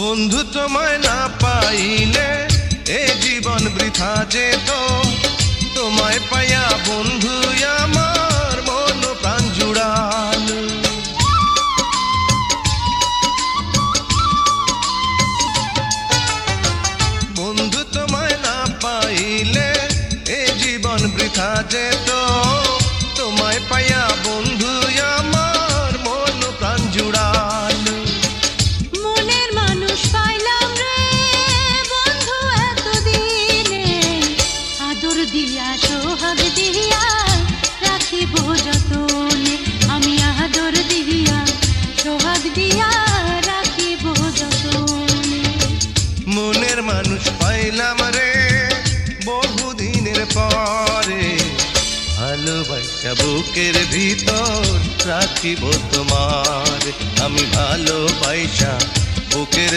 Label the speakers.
Speaker 1: বন্ধু তোমায় না পাইলে এ জীবন বৃথা যেত, তোমায় পাইয়া বন্ধু আমার মন প্রাণ জুড়াল। বন্ধু তোমায় না পাইলে এ জীবন বৃথা যেত, তোমায় পাইয়া বন্ধু আমার মন প্রাণ জুড়াল।
Speaker 2: মনের মানুষ পাইলাম রে বন্ধু এতদিনে, আদর দিয়া সোহাগ দিয়া রাখিব যতনে, আমি আদর দিয়া সোহাগ দিয়া রাখিব যতনে।
Speaker 1: মনের মানুষ পাইলাম রে বহুদিনের পরে, ভালোবাসা বুকের ভিতর রাখিব তোমার, আমি ভালোবাসা বুকের